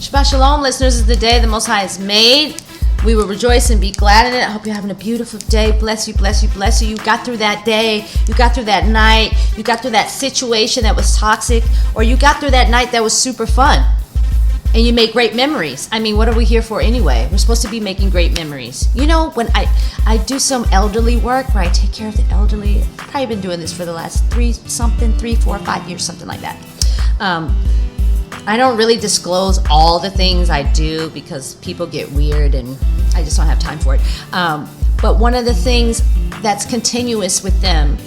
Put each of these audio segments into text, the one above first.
Shabbat Shalom, listeners. This is the day the Most High has made. We will rejoice and be glad in it. I hope you're having a beautiful day. Bless you, bless you, bless you. You got through that day. You got through that night. You got through that situation that was toxic. Or you got through that night that was super fun. And you make great memories. I mean, what are we here for anyway? We're supposed to be making great memories. You know, when I do some elderly work where I take care of the elderly, I've probably been doing this for the last 3, 4, 5 years, something like that. I don't really disclose all the things I do because people get weird and I just don't have time for it. But one of the things that's continuous with them,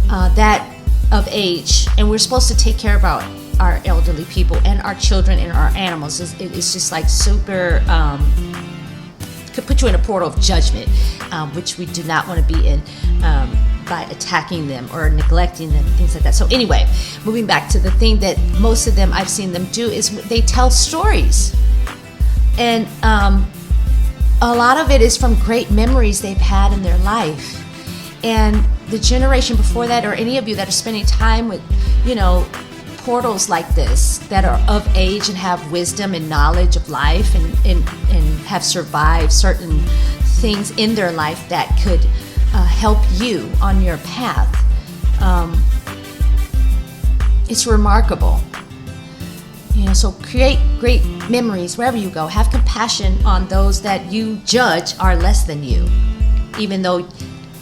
that of age, and we're supposed to take care about our elderly people and our children and our animals. It's just like super, could put you in a portal of judgment, which we do not want to be in by attacking them or neglecting them, things like that. So anyway, moving back to the thing that most of them I've seen them do is they tell stories. And a lot of it is from great memories they've had in their life. And the generation before that, or any of you that are spending time with, portals like this that are of age and have wisdom and knowledge of life and have survived certain things in their life that could help you on your path. It's remarkable. So create great memories wherever you go. Have compassion on those that you judge are less than you. Even though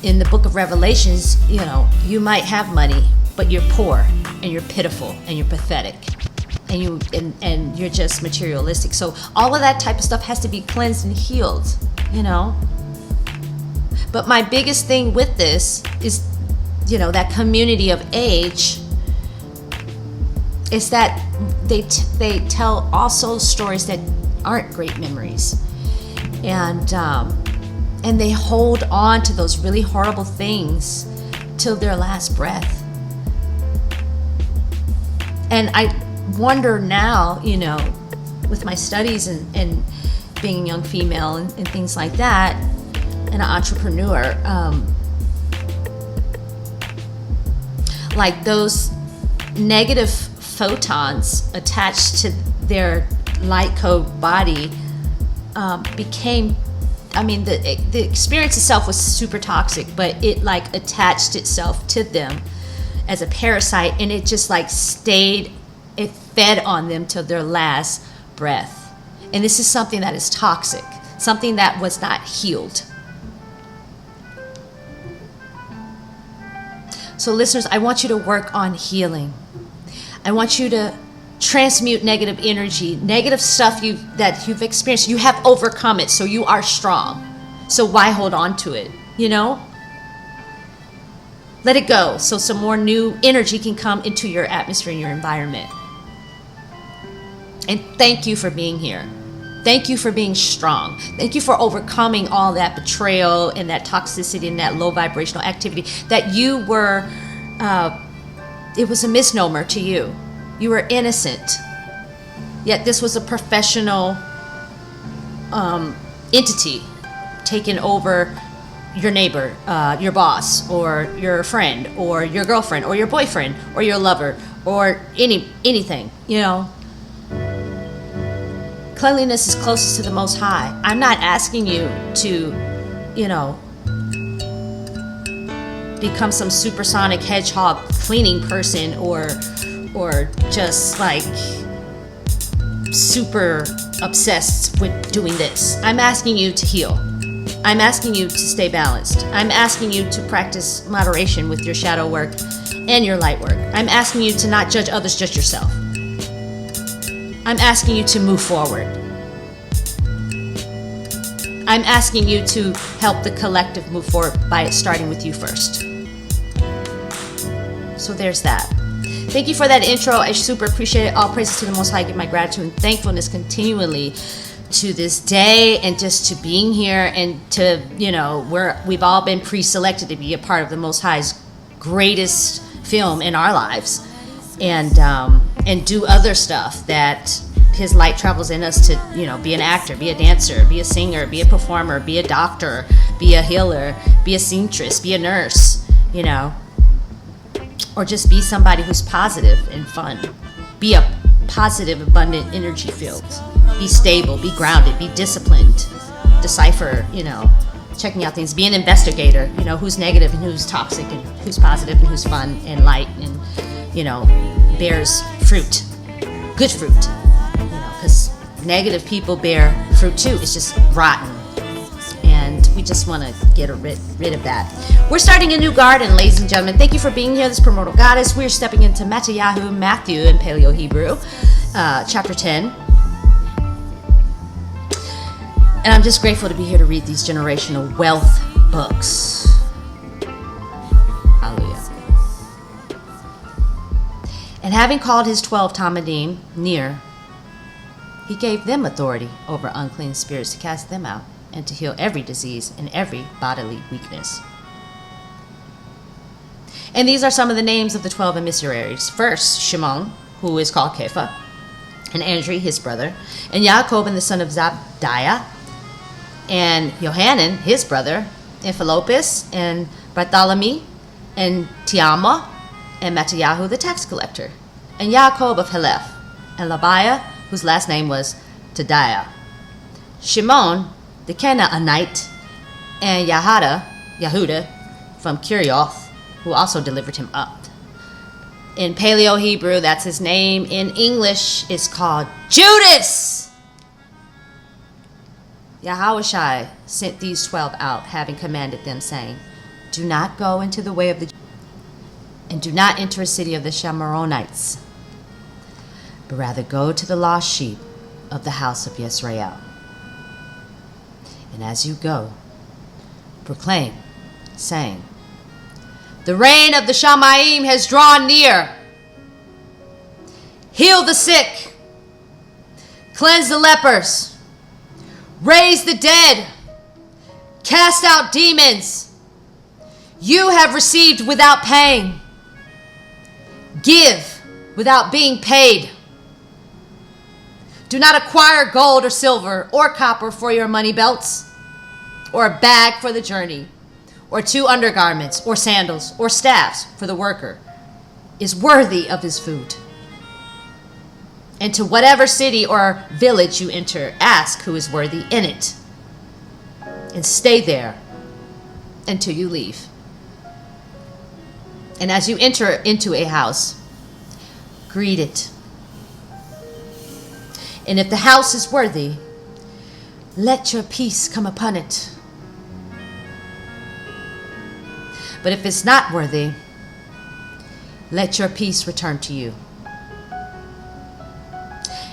in the book of Revelations, you might have money, but you're poor and you're pitiful and you're pathetic and you're just materialistic. So all of that type of stuff has to be cleansed and healed, But my biggest thing with this is, that community of age is that they tell also stories that aren't great memories, and they hold on to those really horrible things till their last breath. And I wonder now, with my studies and being a young female and things like that, and an entrepreneur, like those negative photons attached to their light code body became, the experience itself was super toxic, but it attached itself to them as a parasite, and it just it fed on them till their last breath. And this is something that is toxic, something that was not healed. So listeners, I want you to work on healing. I want you to transmute negative energy, negative stuff that you've experienced. You have overcome it, so you are strong. So why hold on to it, Let it go so some more new energy can come into your atmosphere and your environment. And thank you for being here. Thank you for being strong. Thank you for overcoming all that betrayal and that toxicity and that low vibrational activity that you were, it was a misnomer to you. You were innocent. Yet this was a professional entity taking over your neighbor, your boss, or your friend, or your girlfriend, or your boyfriend, or your lover, or anything, Cleanliness is closest to the Most High. I'm not asking you to, become some supersonic hedgehog cleaning person or just super obsessed with doing this. I'm asking you to heal. I'm asking you to stay balanced. I'm asking you to practice moderation with your shadow work and your light work. I'm asking you to not judge others, judge yourself. I'm asking you to move forward. I'm asking you to help the collective move forward by starting with you first. So there's that. Thank you for that intro. I super appreciate it. All praises to the Most High. I give my gratitude and thankfulness continually to this day and just to being here and to, we've all been pre-selected to be a part of the Most High's greatest film in our lives. And do other stuff that his light travels in us to, be an actor, be a dancer, be a singer, be a performer, be a doctor, be a healer, be a seamstress, be a nurse, or just be somebody who's positive and fun. Be a positive, abundant energy field. Be stable, be grounded, be disciplined. Decipher, checking out things. Be an investigator, who's negative and who's toxic and who's positive and who's fun and light and, bears fruit. Good fruit. Because negative people bear fruit too. It's just rotten. And we just want to get rid of that. We're starting a new garden, ladies and gentlemen. Thank you for being here, this Primordial Goddess. We're stepping into Metayahu, Matthew in Paleo Hebrew, chapter 10. And I'm just grateful to be here to read these generational wealth books. Hallelujah. And having called his 12 Talmidim near, he gave them authority over unclean spirits to cast them out and to heal every disease and every bodily weakness. And these are some of the names of the 12 emissaries. First, Shimon, who is called Kepha, and Andrew, his brother, and Yaakov, and the son of Zabdiah, and Yohanan, his brother, and Philopus, and Bartholomew, and Tiama, and Matthiyahu, the tax collector, and Yaakov of Heleph, and Labiah, whose last name was Tadiah, Shimon, the Canaanite, and Yahuda from Kirioth, who also delivered him up. In Paleo Hebrew, that's his name. In English, it's called Judas. YAHUSHA sent these 12 out, having commanded them, saying, do not go into the way of the and do not enter a city of the Shamaronites, but rather go to the lost sheep of the house of Yisrael. And as you go, proclaim, saying, the reign of the Shamayim has drawn near. Heal the sick, cleanse the lepers, raise the dead, cast out demons. You have received without paying. Give without being paid. Do not acquire gold or silver or copper for your money belts, or a bag for the journey, or 2 undergarments, or sandals, or staffs, for the worker is worthy of his food. And to whatever city or village you enter, ask who is worthy in it, and stay there until you leave. And as you enter into a house, greet it. And if the house is worthy, let your peace come upon it. But if it's not worthy, let your peace return to you.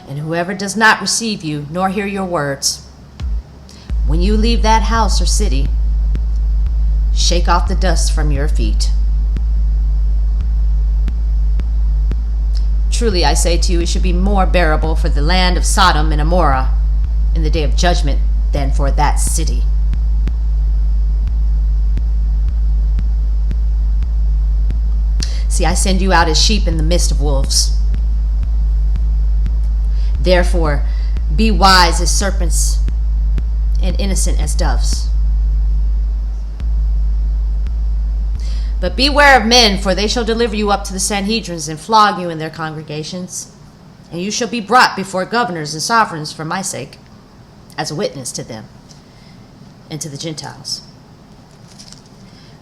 And whoever does not receive you nor hear your words, when you leave that house or city, shake off the dust from your feet. Truly I say to you, it should be more bearable for the land of Sodom and Amorah in the day of judgment than for that city. See, I send you out as sheep in the midst of wolves. Therefore, be wise as serpents and innocent as doves. But beware of men, for they shall deliver you up to the Sanhedrins and flog you in their congregations. And you shall be brought before governors and sovereigns for my sake, as a witness to them and to the Gentiles.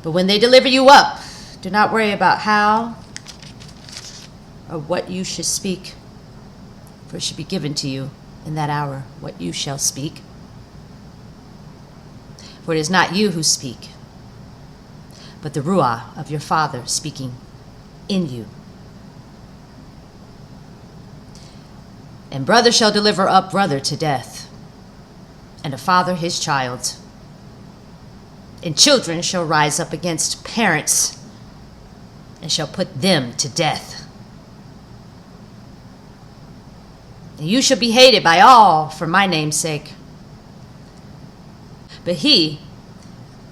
But when they deliver you up, do not worry about how or what you should speak, for it should be given to you in that hour what you shall speak. For it is not you who speak, but the Ruah of your Father speaking in you. And brother shall deliver up brother to death, and a father his child. And children shall rise up against parents, and shall put them to death. And you shall be hated by all for my name's sake. But he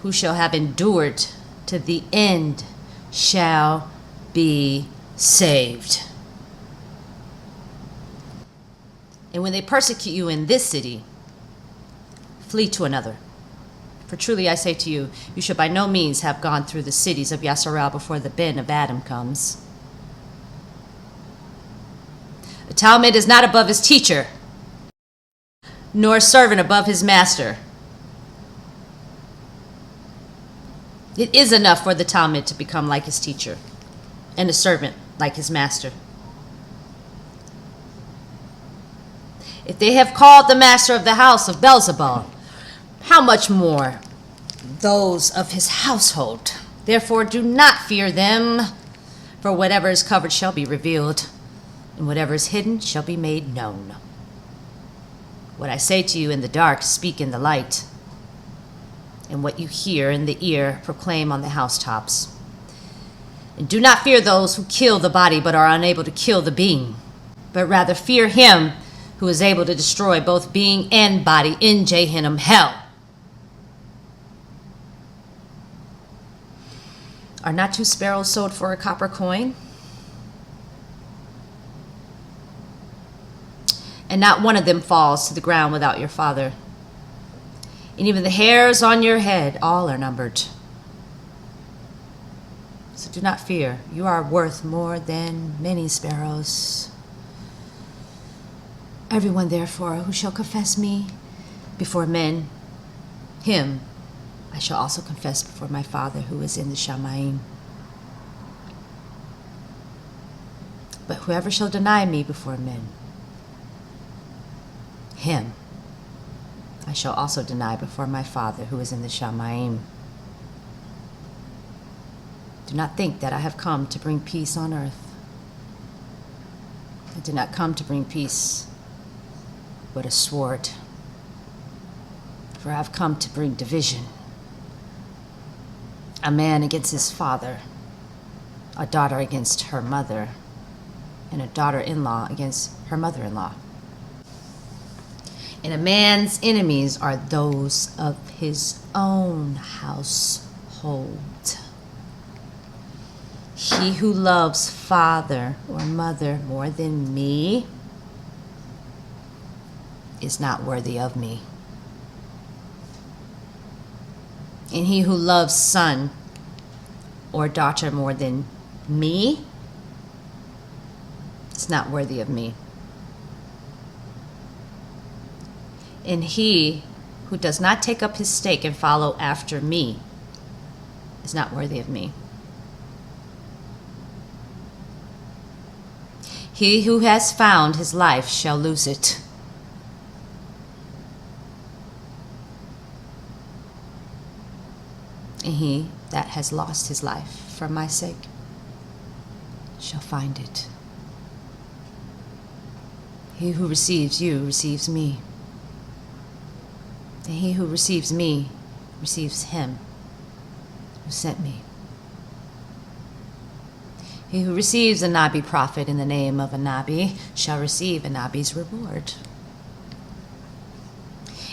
who shall have endured to the end shall be saved. And when they persecute you in this city, flee to another. For truly I say to you, you shall by no means have gone through the cities of Yasharal before the Ben of Adam comes. Talmud is not above his teacher, nor a servant above his master. It is enough for the Talmud to become like his teacher, and a servant like his master. If they have called the master of the house of Beelzebul, how much more those of his household? Therefore do not fear them, for whatever is covered shall be revealed, and whatever is hidden shall be made known. What I say to you in the dark, speak in the light, and what you hear in the ear, proclaim on the housetops. And do not fear those who kill the body, but are unable to kill the being, but rather fear him who is able to destroy both being and body in Jahannam, hell. Are not 2 sparrows sold for a copper coin? And not one of them falls to the ground without your Father. And even the hairs on your head, all are numbered. So do not fear. You are worth more than many sparrows. Everyone, therefore, who shall confess me before men, him I shall also confess before my Father who is in the Shamayim. But whoever shall deny me before men, him I shall also deny before my Father who is in the Shamayim. Do not think that I have come to bring peace on earth. I did not come to bring peace, but a sword. For I have come to bring division. A man against his father, a daughter against her mother, and a daughter-in-law against her mother-in-law. And a man's enemies are those of his own household. He who loves father or mother more than me is not worthy of me. And he who loves son or daughter more than me is not worthy of me. And he who does not take up his stake and follow after me is not worthy of me. He who has found his life shall lose it. And he that has lost his life for my sake shall find it. He who receives you receives me. And he who receives me receives him who sent me. He who receives a Nabi prophet in the name of a Nabi shall receive a Nabi's reward.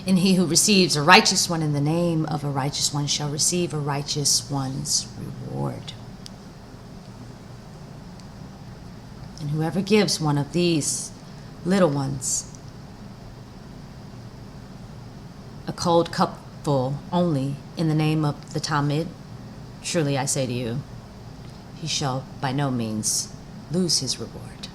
And he who receives a righteous one in the name of a righteous one shall receive a righteous one's reward. And whoever gives one of these little ones a cold cupful only in the name of the Talmud, truly I say to you, he shall by no means lose his reward.